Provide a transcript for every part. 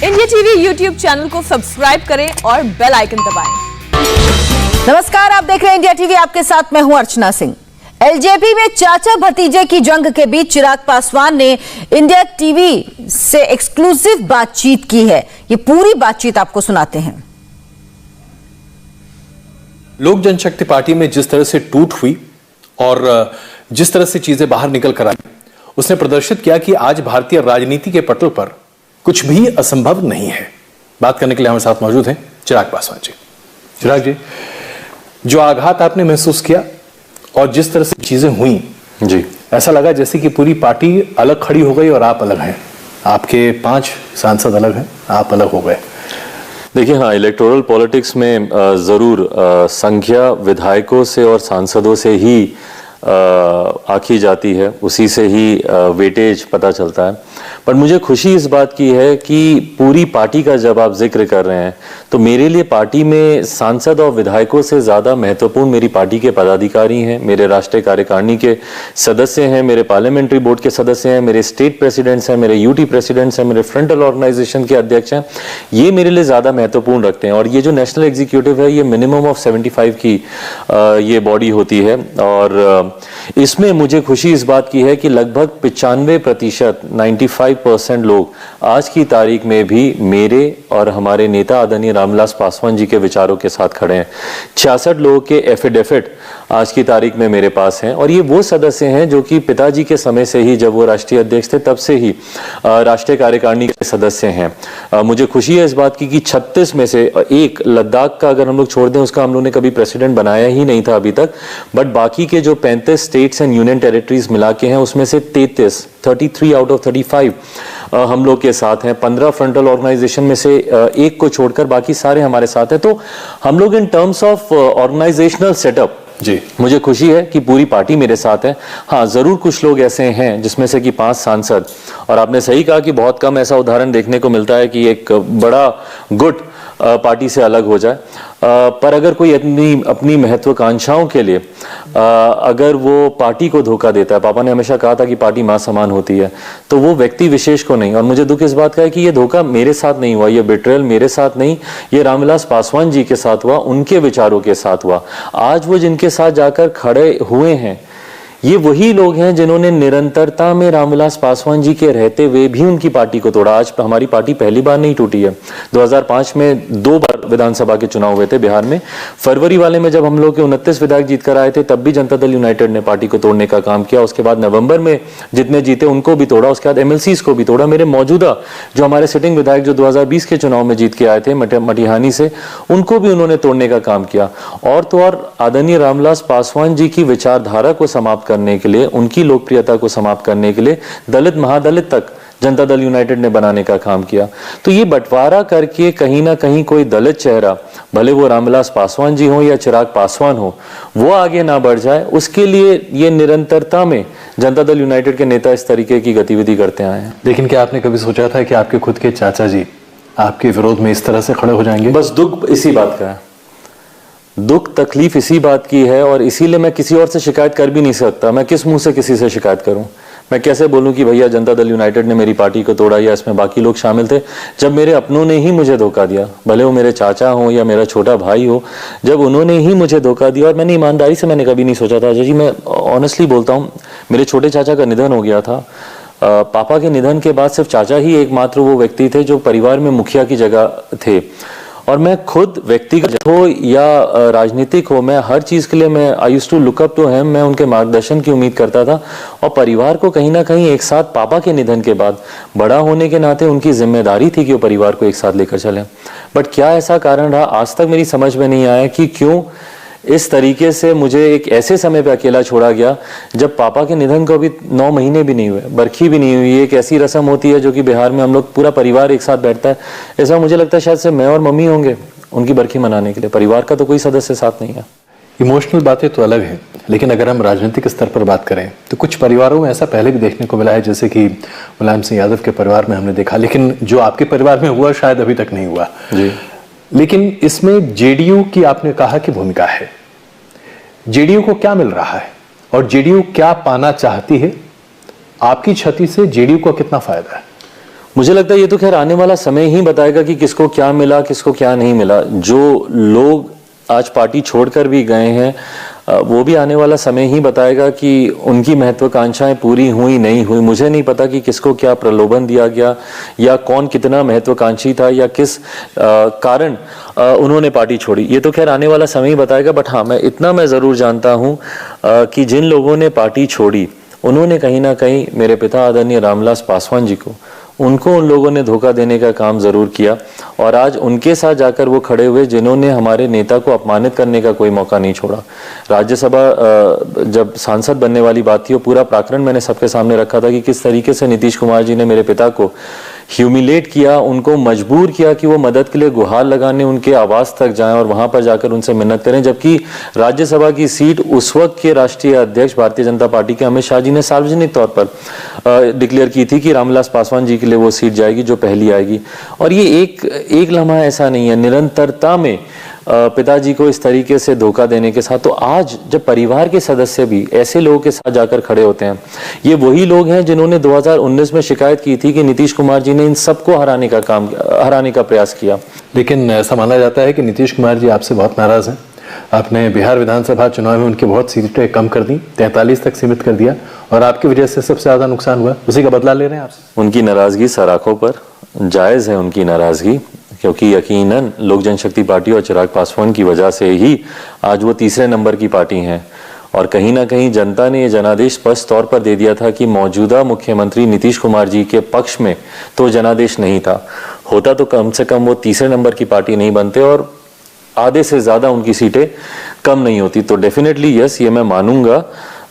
India TV YouTube channel को subscribe करें और बेल आइकन दबाएं। नमस्कार, आप देख रहे हैं इंडिया टीवी। आपके साथ मैं हूं अर्चना सिंह। एलजेपी में चाचा भतीजे की जंग के बीच चिराग पासवान ने इंडिया टीवी से एक्सक्लूसिव बातचीत की है। ये पूरी बातचीत आपको सुनाते हैं। लोक जनशक्ति पार्टी में जिस तरह से टूट हुई और जिस तरह से चीजें बाहर निकल कर आई, उसने प्रदर्शित किया कि आज भारतीय राजनीति के पटल पर कुछ भी असंभव नहीं है। बात करने के लिए हमारे साथ मौजूद हैं चिराग पासवान जी। चिराग जी, जो आघात आपने महसूस किया और जिस तरह से चीजें हुई जी, ऐसा लगा जैसे कि पूरी पार्टी अलग खड़ी हो गई और आप अलग हैं। आपके 5 सांसद अलग हैं, आप अलग हो गए। देखिए, हाँ, इलेक्टोरल पॉलिटिक्स में जरूर संख्या विधायकों से और सांसदों से ही आंकी जाती है, उसी से ही वेटेज पता चलता है। पर मुझे खुशी इस बात की है कि पूरी पार्टी का जब आप जिक्र कर रहे हैं तो मेरे लिए पार्टी में सांसद और विधायकों से ज़्यादा महत्वपूर्ण मेरी पार्टी के पदाधिकारी हैं, मेरे राष्ट्रीय कार्यकारिणी के सदस्य हैं, मेरे पार्लियामेंट्री बोर्ड के सदस्य हैं, मेरे स्टेट प्रेसिडेंट्स हैं, मेरे यूटी प्रेसिडेंट्स हैं, मेरे फ्रंटल ऑर्गेनाइजेशन के अध्यक्ष हैं। ये मेरे लिए ज़्यादा महत्वपूर्ण रखते हैं। और ये जो नेशनल एग्जीक्यूटिव है, ये मिनिमम ऑफ 75 की ये बॉडी होती है। और इसमें मुझे खुशी इस बात की है कि लगभग 95% 95% लोग आज की तारीख में भी मेरे और हमारे नेता आदरणीय रामविलास पासवान जी के विचारों के साथ खड़े हैं। 66 लोगों के एफिडेविट आज की तारीख में मेरे पास हैं और ये वो सदस्य हैं जो कि पिताजी के समय से ही, जब वो राष्ट्रीय अध्यक्ष थे तब से ही राष्ट्रीय कार्यकारिणी के सदस्य हैं। मुझे खुशी है इस बात की कि 36 में से एक लद्दाख का अगर हम लोग छोड़ दें, उसका हम लोग ने कभी प्रेसिडेंट बनाया ही नहीं था अभी तक, बट बाकी के जो 35 स्टेट्स एंड यूनियन टेरिटरीज मिला के हैं उसमें से 33 आउट ऑफ 35 हम लोग के साथ हैं। 15 फ्रंटल ऑर्गेनाइजेशन में से एक को छोड़कर बाकी सारे हमारे साथ हैं। तो हम लोग in terms of organisational setup जी, मुझे खुशी है कि पूरी पार्टी मेरे साथ है। हाँ, जरूर कुछ लोग ऐसे हैं जिसमें से कि 5 सांसद, और आपने सही कहा कि बहुत कम ऐसा उदाहरण देखने को मिलता है कि एक बड़ा गुट पार्टी से अलग हो जाए। पर अगर कोई अपनी महत्वाकांक्षाओं के लिए अगर वो पार्टी को धोखा देता है, पापा ने हमेशा कहा था कि पार्टी मां समान होती है, तो वो व्यक्ति विशेष को नहीं। और मुझे दुख इस बात का है कि ये धोखा मेरे साथ नहीं हुआ, ये बिट्रेयल मेरे साथ नहीं, ये रामविलास पासवान जी के साथ हुआ, उनके विचारों के साथ हुआ। आज वो जिनके साथ जाकर खड़े हुए हैं, ये वही लोग हैं जिन्होंने निरंतरता में रामविलास पासवान जी के रहते हुए भी उनकी पार्टी को तोड़ा। आज हमारी पार्टी पहली बार नहीं टूटी है। 2005 में 2 बार विधानसभा के चुनाव हुए थे बिहार में। फरवरी वाले में जब हम लोग के 29 विधायक जीत कर आए थे, तब भी जनता दल यूनाइटेड ने पार्टी को तोड़ने का काम किया। उसके बाद नवंबर में जितने जीते उनको भी तोड़ा, उसके बाद एमएलसीज को भी तोड़ा। मेरे मौजूदा जो हमारे सिटिंग विधायक जो 2020 के चुनाव में जीत के आए थे मटिहानी से, उनको भी उन्होंने तोड़ने का काम किया। और तो और आदरणीय रामविलास पासवान जी की विचारधारा को समाप्त करने के लिए, उनकी लोकप्रियता को समाप्त करने के लिए दलित महादलित तक जनता दल यूनाइटेड ने बनाने का काम किया। तो ये बंटवारा करके कहीं ना कहीं कोई दलित चेहरा, भले वो रामविलास पासवान जी हो या चिराग पासवान हो, वो आगे ना बढ़ जाए, उसके लिए ये निरंतरता में जनता दल यूनाइटेड के नेता इस तरीके की गतिविधि करते आए हैं। लेकिन क्या आपने कभी सोचा था कि आपके खुद के चाचा जी आपके विरोध में इस तरह से खड़े हो जाएंगे? बस दुख इसी बात का है, दुख तकलीफ इसी बात की है। और इसीलिए मैं किसी और से शिकायत कर भी नहीं सकता। मैं किस मुंह से किसी से शिकायत करूं? मैं कैसे बोलूं कि भैया जनता दल यूनाइटेड ने मेरी पार्टी को तोड़ा या इसमें बाकी लोग शामिल थे, जब मेरे अपनों ने ही मुझे धोखा दिया। भले वो मेरे चाचा हो या मेरा छोटा भाई हो, जब उन्होंने ही मुझे धोखा दिया। और मैंने ईमानदारी से मैंने कभी नहीं सोचा था जी, मैं ऑनेस्टली बोलता हूँ, मेरे छोटे चाचा का निधन हो गया था। पापा के निधन के बाद सिर्फ चाचा ही एकमात्र वो व्यक्ति थे जो परिवार में मुखिया की जगह थे। और मैं खुद व्यक्तिगत हो या राजनीतिक हो, मैं हर चीज़ के लिए मैं I used to look up to him. मैं उनके मार्गदर्शन की उम्मीद करता था। और परिवार को कहीं ना कहीं एक साथ, पापा के निधन के बाद बड़ा होने के नाते उनकी जिम्मेदारी थी कि वो परिवार को एक साथ लेकर चलें। बट क्या ऐसा कारण रहा, आज तक मेरी समझ में नहीं आया कि क्यों इस तरीके से मुझे एक ऐसे समय पे अकेला छोड़ा गया जब पापा के निधन को अभी 9 महीने भी नहीं हुए, बरखी भी नहीं हुई। एक ऐसी रस्म होती है जो कि बिहार में हम लोग पूरा परिवार एक साथ बैठता है। ऐसा मुझे लगता है शायद से मैं और मम्मी होंगे उनकी बरखी मनाने के लिए, परिवार का तो कोई सदस्य साथ नहीं है। इमोशनल बातें तो अलग हैं, लेकिन अगर हम राजनीतिक स्तर पर बात करें तो कुछ परिवारों में ऐसा पहले भी देखने को मिला है, जैसे कि मुलायम सिंह यादव के परिवार में हमने देखा, लेकिन जो आपके परिवार में हुआ शायद अभी तक नहीं हुआ जी। लेकिन इसमें जेडीयू की आपने कहा कि भूमिका है। जेडीयू को क्या मिल रहा है और जेडीयू क्या पाना चाहती है? आपकी क्षति से जेडीयू को कितना फायदा है? मुझे लगता है ये तो खैर आने वाला समय ही बताएगा कि किसको क्या मिला, किसको क्या नहीं मिला। जो लोग आज पार्टी छोड़कर भी गए हैं वो भी आने वाला समय ही बताएगा कि उनकी महत्वाकांक्षाएं पूरी हुई नहीं हुई। मुझे नहीं पता कि किसको क्या प्रलोभन दिया गया या कौन कितना महत्वाकांक्षी था या किस कारण उन्होंने पार्टी छोड़ी, ये तो खैर आने वाला समय ही बताएगा। बट हाँ, मैं जरूर जानता हूं कि जिन लोगों ने पार्टी छोड़ी उन्होंने कहीं ना कहीं मेरे पिता आदरणीय रामविलास पासवान जी को, उनको उन लोगों ने धोखा देने का काम जरूर किया और आज उनके साथ जाकर वो खड़े हुए जिन्होंने हमारे नेता को अपमानित करने का कोई मौका नहीं छोड़ा। राज्यसभा जब सांसद बनने वाली बात थी, वो पूरा प्रकरण मैंने सबके सामने रखा था कि किस तरीके से नीतीश कुमार जी ने मेरे पिता को ह्यूमिलेट किया, उनको मजबूर किया कि वो मदद के लिए गुहार लगाने उनके आवास तक जाएं और वहां पर जाकर उनसे मिन्नत करें, जबकि राज्यसभा की सीट उस वक्त के राष्ट्रीय अध्यक्ष भारतीय जनता पार्टी के अमित शाह जी ने सार्वजनिक तौर पर डिक्लेयर की थी कि रामविलास पासवान जी के लिए वो सीट जाएगी जो पहली आएगी। और ये एक लम्हा ऐसा नहीं है, निरंतरता में पिताजी को इस तरीके से धोखा देने के साथ। तो आज जब परिवार के सदस्य भी ऐसे लोगों के साथ जाकर खड़े होते हैं, ये वही लोग हैं जिन्होंने 2019 में शिकायत की थी कि नीतीश कुमार जी ने इन सबको हराने का प्रयास किया। लेकिन ऐसा माना जाता है कि नीतीश कुमार जी आपसे बहुत नाराज हैं। आपने बिहार विधानसभा चुनाव में उनकी बहुत सीटें कम कर दी, 43 तक सीमित कर दिया और आपकी वजह से सबसे ज्यादा नुकसान हुआ। उसी का बदला ले रहे हैं आपसे? उनकी नाराजगी सराखों पर जायज है, उनकी नाराजगी, क्योंकि यकीनन लोक जनशक्ति पार्टी और चिराग पासवान की वजह से ही आज वो तीसरे नंबर की पार्टी हैं। और कहीं ना कहीं जनता ने ये जनादेश स्पष्ट तौर पर दे दिया था कि मौजूदा मुख्यमंत्री नीतीश कुमार जी के पक्ष में तो जनादेश नहीं था, होता तो कम से कम वो तीसरे नंबर की पार्टी नहीं बनते और आधे से ज्यादा उनकी सीटें कम नहीं होती। तो डेफिनेटली यस, ये मैं मानूंगा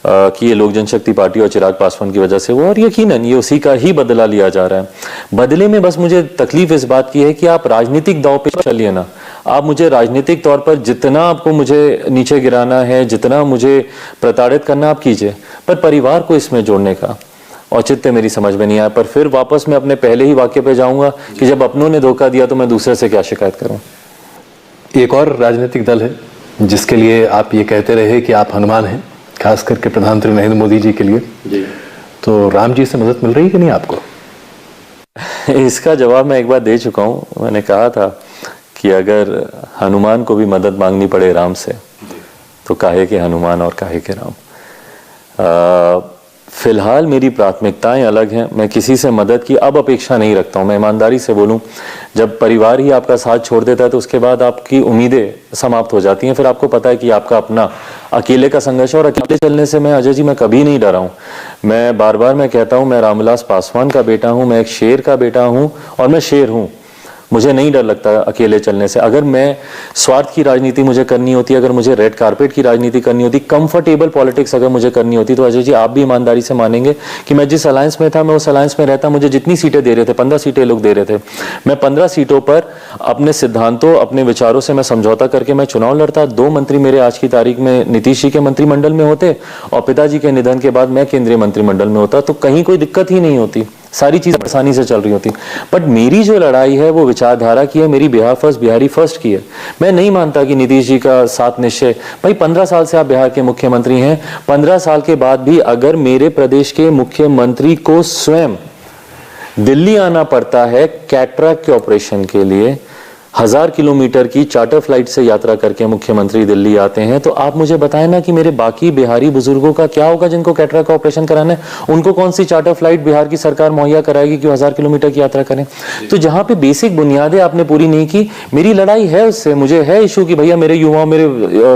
कि ये लोक जनशक्ति पार्टी और चिराग पासवान की वजह से वो, और यकीनन ये उसी का ही बदला लिया जा रहा है। बदले में बस मुझे तकलीफ इस बात की है कि आप राजनीतिक दांव पे चलिए ना। आप मुझे राजनीतिक तौर पर जितना आपको मुझे नीचे गिराना है, जितना मुझे प्रताड़ित करना आप कीजिए, पर परिवार को इसमें जोड़ने का औचित्य मेरी समझ में नहीं आया। पर फिर वापस मैं अपने पहले ही वाक्य पे जाऊंगा कि जब अपनों ने धोखा दिया तो मैं दूसरे से क्या शिकायत करूं। एक और राजनीतिक दल है जिसके लिए आप ये कहते रहे कि आप हनुमान हैं, खास करके प्रधानमंत्री नरेंद्र मोदी जी के लिए जी। तो राम जी से मदद मिल रही है कि नहीं आपको? इसका जवाब मैं एक बार दे चुका हूं। मैंने कहा था कि अगर हनुमान को भी मदद मांगनी पड़े राम से तो काहे के हनुमान और काहे के राम। फिलहाल मेरी प्राथमिकताएं अलग हैं। मैं किसी से मदद की अब अपेक्षा नहीं रखता हूं। मैं ईमानदारी से बोलूं, जब परिवार ही आपका साथ छोड़ देता है तो उसके बाद आपकी उम्मीदें समाप्त हो जाती हैं। फिर आपको पता है कि आपका अपना अकेले का संघर्ष, और अकेले चलने से मैं अजय जी मैं कभी नहीं डरा हूं। मैं बार बार मैं कहता हूं, मैं रामविलास पासवान का बेटा हूं, मैं एक शेर का बेटा हूं और मैं शेर हूं। मुझे नहीं डर लगता अकेले चलने से। अगर मैं स्वार्थ की राजनीति मुझे करनी होती, अगर मुझे रेड कारपेट की राजनीति करनी होती, कंफर्टेबल पॉलिटिक्स अगर मुझे करनी होती, तो अजय जी आप भी ईमानदारी से मानेंगे कि मैं जिस अलायंस में था मैं उस अलायंस में रहता। मुझे जितनी सीटें दे रहे थे, 15 सीटें लोग दे रहे थे, मैं 15 सीटों पर अपने सिद्धांतों अपने विचारों से मैं समझौता करके मैं चुनाव लड़ता। 2 मंत्री मेरे आज की तारीख में नीतीश जी के मंत्रिमंडल में होते और पिताजी के निधन के बाद मैं केंद्रीय मंत्रिमंडल में होता, तो कहीं कोई दिक्कत ही नहीं होती, सारी चीजें आसानी से चल रही होती। बट मेरी जो लड़ाई है वो विचारधारा की है, मेरी बिहार फर्स्ट बिहारी फर्स्ट की है। मैं नहीं मानता कि नीतीश जी का साथ निश्चय, भाई 15 साल से आप बिहार के मुख्यमंत्री हैं, 15 साल के बाद भी अगर मेरे प्रदेश के मुख्यमंत्री को स्वयं दिल्ली आना पड़ता है कैटरैक्ट के ऑपरेशन के लिए, 1000 किलोमीटर की चार्टर फ्लाइट से यात्रा करके मुख्यमंत्री दिल्ली आते हैं, तो आप मुझे बताएं ना कि मेरे बाकी बिहारी बुजुर्गों का क्या होगा जिनको कैटरैक्ट का ऑपरेशन कराना है। उनको कौन सी चार्टर फ्लाइट बिहार की सरकार मुहैया कराएगी कि 1000 किलोमीटर की यात्रा करें? तो जहां पे बेसिक बुनियादें आपने पूरी नहीं की, मेरी लड़ाई है उससे। मुझे है इशू कि भैया मेरे युवाओं, मेरे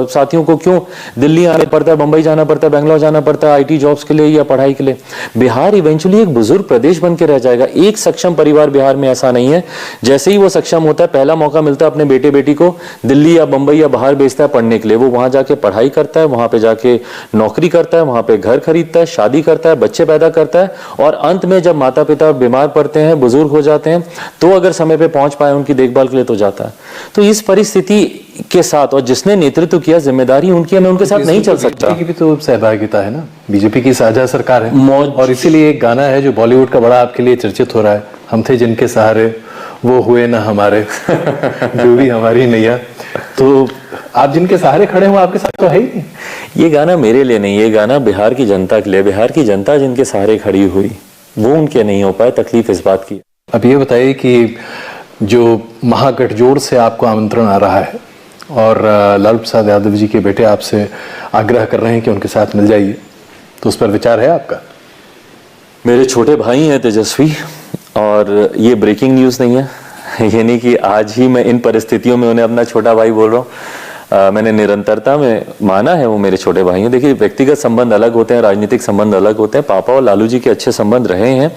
साथियों को क्यों दिल्ली आना पड़ता है, बंबई जाना पड़ता है, बेंगलोर जाना पड़ता है IT जॉब्स के लिए या पढ़ाई के लिए। बिहार इवेंचुअली एक बुजुर्ग प्रदेश बन के रह जाएगा। एक सक्षम परिवार बिहार में ऐसा नहीं है। जैसे ही वो सक्षम होता है, पहला मौका मिलता है अपने बेटे बेटी को दिल्ली या बंबई या बाहर भेजता है पढ़ने के लिए, वो वहां जाके पढ़ाई करता है, वहां पे जाके नौकरी करता है, वहां पे घर खरीदता है, शादी करता है, बच्चे पैदा करता है, और अंत में जब माता पिता बीमार पड़ते हैं, बुजुर्ग हो जाते हैं, तो अगर समय पे पहुंच पाए उनकी देखभाल के लिए तो जाता है। तो इस परिस्थिति के साथ, और जिसने नेतृत्व किया, जिम्मेदारी उनकी है, मैं उनके साथ नहीं चल सकता। बीजेपी की भी तो सहभागिता है ना, बीजेपी की साझा सरकार है, और इसीलिए एक गाना है जो बॉलीवुड का बड़ा आपके लिए चर्चित हो रहा है, हम थे जिनके सहारे वो हुए ना हमारे जो भी हमारी नैया। तो आप जिनके सहारे खड़े हो आपके साथ तो है ही नहीं। ये गाना मेरे लिए नहीं, ये गाना बिहार की जनता के लिए। बिहार की जनता जिनके सहारे खड़ी हुई वो उनके नहीं हो पाए। तकलीफ इस बात की। अब ये बताइए कि जो महागठजोड़ से आपको आमंत्रण आ रहा है और लालू प्रसाद यादव जी के बेटे आपसे आग्रह कर रहे हैं कि उनके साथ मिल जाइए, तो उस पर विचार है आपका? मेरे छोटे भाई हैं तेजस्वी, और ये ब्रेकिंग न्यूज़ नहीं है। ये नहीं कि आज ही मैं इन परिस्थितियों में उन्हें अपना छोटा भाई बोल रहा हूँ। मैंने निरंतरता में माना है वो मेरे छोटे भाई हैं। देखिए, व्यक्तिगत संबंध अलग होते हैं, राजनीतिक संबंध अलग होते हैं। पापा और लालू जी के अच्छे संबंध रहे हैं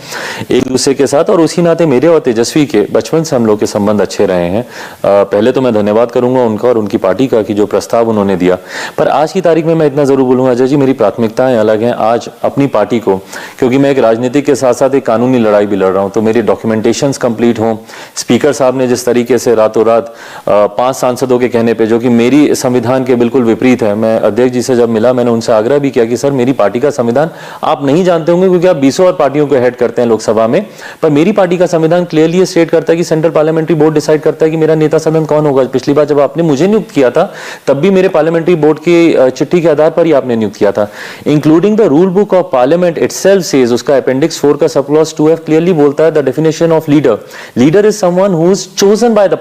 एक दूसरे के साथ, और उसी नाते मेरे और तेजस्वी के बचपन से हम लोग के संबंध अच्छे रहे हैं। पहले तो मैं धन्यवाद करूंगा उनका और उनकी पार्टी का कि जो प्रस्ताव उन्होंने दिया। पर आज की तारीख में मैं इतना जरूर बोलूंगा अजय जी, मेरी प्राथमिकताएं अलग हैं आज अपनी पार्टी को, क्योंकि मैं एक राजनीतिक के साथ साथ एक कानूनी लड़ाई भी लड़ रहा हूँ। तो मेरे डॉक्यूमेंटेशन कंप्लीट हों। स्पीकर साहब ने जिस तरीके से रातों रात 5 सांसदों के कहने पर, जो कि मेरी संविधान के बिल्कुल विपरीत है, मैं अध्यक्ष जी से जब मिला मैंने उनसे आग्रह भी किया कि सर, मेरी पार्टी का संविधान आप नहीं जानते होंगे क्योंकि आप 20 और पार्टियों को हेड करते हैं लोकसभा में, पर मेरी पार्टी का संविधान क्लियरली स्टेट करता है कि सेंट्रल पार्लियामेंट्री बोर्ड डिसाइड करता है कि मेरा नेता सदन कौन होगा। पिछली बार जब आपने मुझे नियुक्त किया था तब भी मेरे पार्लियामेंट्री बोर्ड की चिट्ठी के आधार पर ही आपने नियुक्त किया था। Including the rule book of parliament itself says, उसका अपेंडिक्स 4 का सब क्लॉज 2F क्लियरली बोलता है the definition of leader, leader is someone who is chosen by the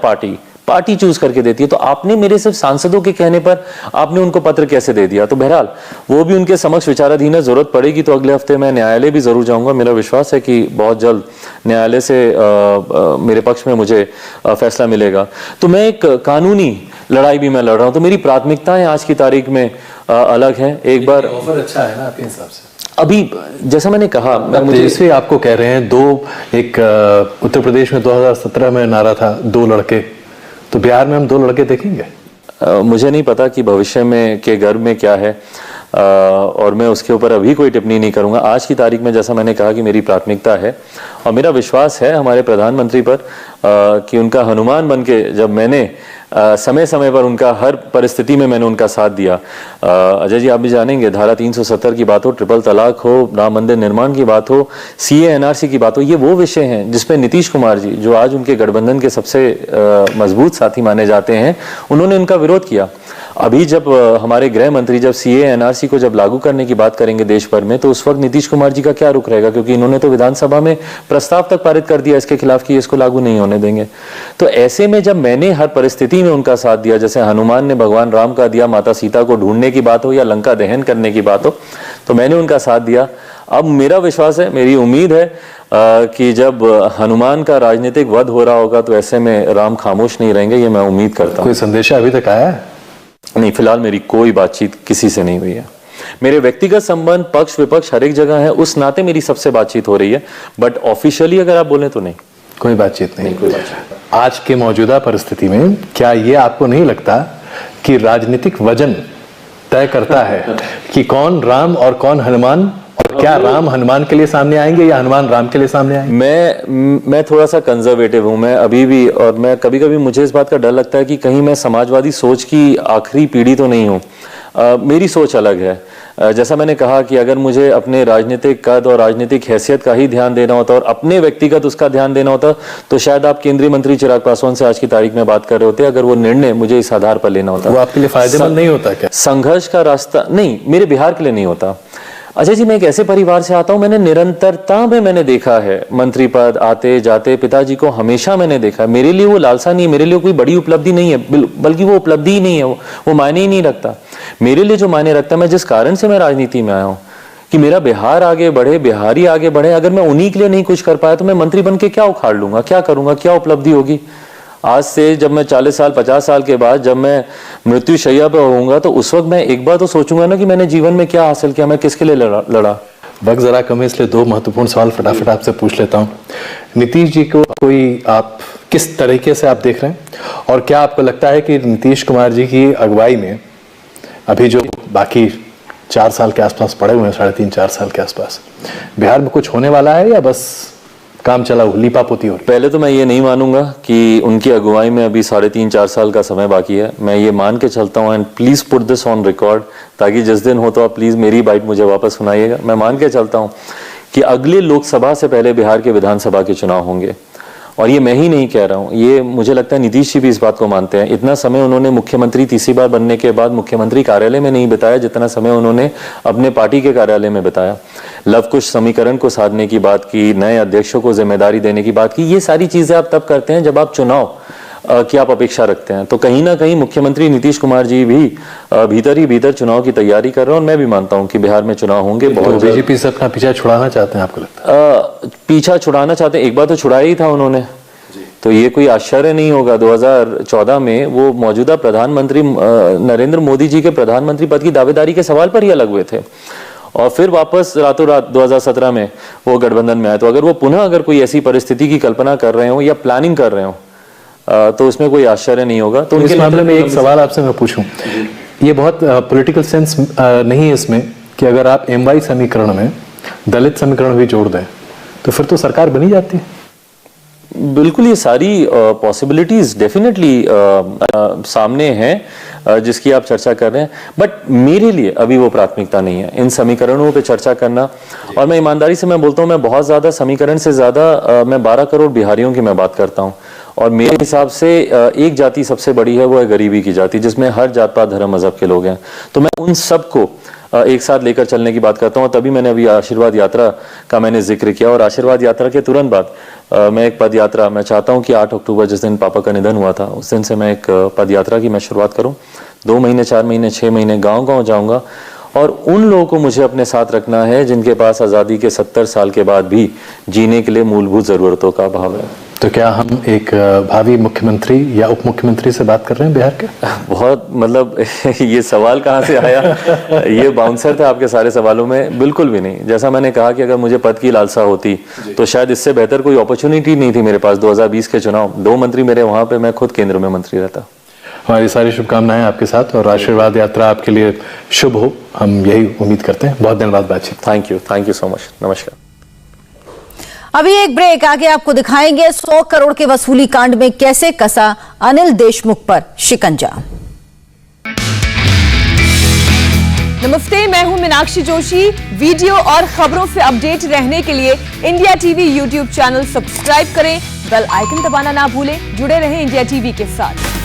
party choose करके देती है। तो आपने मेरे सिर्फ सांसदों के कहने पर आपने उनको पत्र कैसे दे दिया? तो बहरहाल वो भी उनके समक्ष विचाराधीन है। जरूरत पड़ेगी तो अगले हफ्ते मैं न्यायालय भी जरूर जाऊंगा। मेरा विश्वास है कि बहुत जल्द न्यायालय से मेरे पक्ष में मुझे फैसला मिलेगा। तो मैं एक कानूनी लड़ाई भी मैं लड़ रहा हूं। तो मेरी प्राथमिकताएं आज की तारीख में अलग हैं। एक बार ऑफर अच्छा है ना आपके हिसाब से? अभी जैसा मैंने कहा, मुझे आपको कह रहे हैं एक उत्तर प्रदेश में 2017 में नारा था 2 लड़के, तो बिहार में हम 2 लड़के देखेंगे? मुझे नहीं पता कि भविष्य में के गर्भ में क्या है, और मैं उसके ऊपर अभी कोई टिप्पणी नहीं करूंगा। आज की तारीख में जैसा मैंने कहा कि मेरी प्राथमिकता है और मेरा विश्वास है हमारे प्रधानमंत्री पर कि उनका हनुमान बन के जब मैंने समय समय पर उनका हर परिस्थिति में मैंने उनका साथ दिया। अजय जी, आप भी जानेंगे, धारा 370 की बात हो, ट्रिपल तलाक हो, राम मंदिर निर्माण की बात हो, CA NRC की बात हो, ये वो विषय हैं जिसपे नीतीश कुमार जी, जो आज उनके गठबंधन के सबसे मजबूत साथी माने जाते हैं, उन्होंने उनका विरोध किया। अभी जब हमारे गृह मंत्री जब CA NRC को जब लागू करने की बात करेंगे देश भर में, तो उस वक्त नीतीश कुमार जी का क्या रुख रहेगा? क्योंकि इन्होंने तो विधानसभा में प्रस्ताव तक पारित कर दिया इसके खिलाफ कि इसको लागू नहीं होने देंगे। तो ऐसे में जब मैंने हर परिस्थिति में उनका साथ दिया, जैसे हनुमान ने भगवान राम का दिया, माता सीता को ढूंढने की बात हो या लंका दहन करने की बात हो, तो मैंने उनका साथ दिया। अब मेरा विश्वास है, मेरी उम्मीद है कि जब हनुमान का राजनीतिक वध हो रहा होगा तो ऐसे में राम खामोश नहीं रहेंगे, ये मैं उम्मीद करता हूँ। कोई संदेश अभी तक आया है? नहीं, फिलहाल मेरी कोई बातचीत किसी से नहीं हुई है। मेरे व्यक्तिगत संबंध पक्ष विपक्ष हर एक जगह है, उस नाते मेरी सबसे बातचीत हो रही है, बट ऑफिशियली अगर आप बोले तो नहीं, कोई बातचीत नहीं। कोई बातचीत। आज के मौजूदा परिस्थिति में क्या ये आपको नहीं लगता कि राजनीतिक वजन तय करता है कि कौन राम और कौन हनुमान, और क्या राम हनुमान के लिए सामने आएंगे या हनुमान राम के लिए सामने आएंगे? मैं थोड़ा सा कंजर्वेटिव हूं मैं अभी भी, और मैं कभी कभी मुझे इस बात का डर लगता है कि कहीं मैं समाजवादी सोच की आखिरी पीढ़ी तो नहीं हूं। मेरी सोच अलग है। जैसा मैंने कहा कि अगर मुझे अपने राजनीतिक कद और राजनीतिक हैसियत का ही ध्यान देना होता और अपने व्यक्तिगत उसका ध्यान देना होता, तो शायद आप केंद्रीय मंत्री चिराग पासवान से आज की तारीख में बात कर रहे होते, अगर वो निर्णय मुझे इस आधार पर लेना होता। वो आपके लिए फायदेमंद नहीं होता क्या? संघर्ष का रास्ता नहीं, मेरे बिहार के लिए नहीं होता। अजय जी, मैं एक ऐसे परिवार से आता हूं, मैंने निरंतरता में मैंने देखा है मंत्री पद आते जाते, पिताजी को हमेशा मैंने देखा है। मेरे लिए वो लालसा नहीं है, मेरे लिए कोई बड़ी उपलब्धि नहीं है, बल्कि वो उपलब्धि ही नहीं है, वो मायने ही नहीं रखता। मेरे लिए जो मायने रखता है, मैं जिस कारण से मैं राजनीति में आया हूं कि मेरा बिहार आगे बढ़े, बिहारी आगे बढ़े, अगर मैं उन्हीं के लिए नहीं कुछ कर पाया तो मैं मंत्री बन के क्या उखाड़ लूंगा, क्या करूंगा, क्या उपलब्धि होगी? आज से जब मैं 40 साल 50 साल के बाद जब मैं मृत्यु शैया पर होऊंगा, तो उस वक्त मैं एक बार तो सोचूंगा ना कि मैंने जीवन में क्या हासिल किया, मैं किसके लिए लड़ा। वक्त जरा कम है, इसलिए 2 महत्वपूर्ण सवाल फटाफट आपसे पूछ लेता हूं। नीतीश जी को कोई आप किस तरीके से आप देख रहे हैं, और क्या आपको लगता है कि नीतीश कुमार जी की अगुवाई में अभी जो बाकी 4 साल के आसपास पड़े हुए हैं, 3.5-4 साल के आसपास, बिहार में कुछ होने वाला है या बस काम चला लीपापोती हो रही? पहले तो मैं ये नहीं मानूंगा कि उनकी अगुवाई में अभी 3.5-4 साल का समय बाकी है। मैं ये मान के चलता हूँ, and please put this on record, ताकि जिस दिन हो तो आप प्लीज मेरी बाइट मुझे वापस सुनाइएगा। मैं मान के चलता हूँ कि अगले लोकसभा से पहले बिहार के विधानसभा के चुनाव होंगे, और ये मैं ही नहीं कह रहा हूँ, ये मुझे लगता है नीतीश जी भी इस बात को मानते हैं। इतना समय उन्होंने मुख्यमंत्री तीसरी बार बनने के बाद मुख्यमंत्री कार्यालय में नहीं बिताया जितना समय उन्होंने अपने पार्टी के कार्यालय में बिताया। लव कुश समीकरण को साधने की बात की, नए अध्यक्षों को जिम्मेदारी देने की बात की, ये सारी चीजें आप तब करते हैं जब आप चुनाव की आप अपेक्षा रखते हैं। तो कहीं ना कहीं मुख्यमंत्री नीतीश कुमार जी भी भीतर ही भीतर चुनाव की तैयारी कर रहे हैं और मैं भी मानता हूं कि बिहार में चुनाव होंगे। तो बीजेपी से अपना पीछा छुड़ाना चाहते हैं आपको लगता है? पीछा छुड़ाना चाहते हैं, एक बार तो छुड़ाया ही था उन्होंने, तो ये कोई आश्चर्य नहीं होगा। 2014 में वो मौजूदा प्रधानमंत्री नरेंद्र मोदी जी के प्रधानमंत्री पद की दावेदारी के सवाल पर ही अलग हुए थे और फिर वापस रातों रात 2017 में वो गठबंधन में आए। तो अगर वो पुनः अगर कोई ऐसी परिस्थिति की कल्पना कर रहे हो या प्लानिंग कर रहे हो तो उसमें कोई आश्चर्य नहीं होगा। तो इस मामले में एक सवाल आपसे मैं पूछूं, ये बहुत पॉलिटिकल सेंस नहीं है इसमें कि अगर आप MY समीकरण में दलित समीकरण भी जोड़ दें तो फिर तो सरकार बनी जाती है? बिल्कुल, ये सारी पॉसिबिलिटीज डेफिनेटली सामने हैं जिसकी आप चर्चा कर रहे हैं, बट मेरे लिए अभी वो प्राथमिकता नहीं है इन समीकरणों पे चर्चा करना। और मैं ईमानदारी से मैं बोलता हूँ, मैं बहुत ज्यादा समीकरण से ज्यादा मैं 12 करोड़ बिहारियों की मैं बात करता हूँ और मेरे हिसाब से एक जाति सबसे बड़ी है, वो है गरीबी की जाति, जिसमें हर जात पात धर्म मजहब के लोग हैं। तो मैं उन सबको एक साथ लेकर चलने की बात करता हूँ। तभी मैंने अभी आशीर्वाद यात्रा का मैंने जिक्र किया और आशीर्वाद यात्रा के तुरंत बाद मैं एक पद यात्रा मैं चाहता हूँ कि 8 अक्टूबर जिस दिन पापा का निधन हुआ था उस दिन से मैं एक पद यात्रा की मैं शुरुआत करूँ। 2 महीने, 4 महीने, 6 महीने गाँव जाऊँगा और उन लोगों को मुझे अपने साथ रखना है जिनके पास आज़ादी के 70 साल के बाद भी जीने के लिए मूलभूत ज़रूरतों का अभाव है। तो क्या हम एक भावी मुख्यमंत्री या उप मुख्यमंत्री से बात कर रहे हैं बिहार के? बहुत मतलब ये सवाल कहाँ से आया? ये बाउंसर थे आपके सारे सवालों में? बिल्कुल भी नहीं। जैसा मैंने कहा कि अगर मुझे पद की लालसा होती तो शायद इससे बेहतर कोई अपॉर्चुनिटी नहीं थी मेरे पास। 2020 के चुनाव 2 मंत्री मेरे वहां पे, मैं खुद केंद्र में मंत्री रहता। हमारी सारी शुभकामनाएं आपके साथ और आशीर्वाद यात्रा आपके लिए शुभ हो, हम यही उम्मीद करते हैं। बहुत धन्यवाद बातचीत। Thank you so much. नमस्कार। अभी एक ब्रेक, आगे आपको दिखाएंगे 100 करोड़ के वसूली कांड में कैसे कसा अनिल देशमुख पर शिकंजा। नमस्ते, मैं हूं मीनाक्षी जोशी। वीडियो और खबरों से अपडेट रहने के लिए India TV YouTube channel subscribe करें, बेल आइकन दबाना ना भूलें। जुड़े रहें इंडिया टीवी के साथ।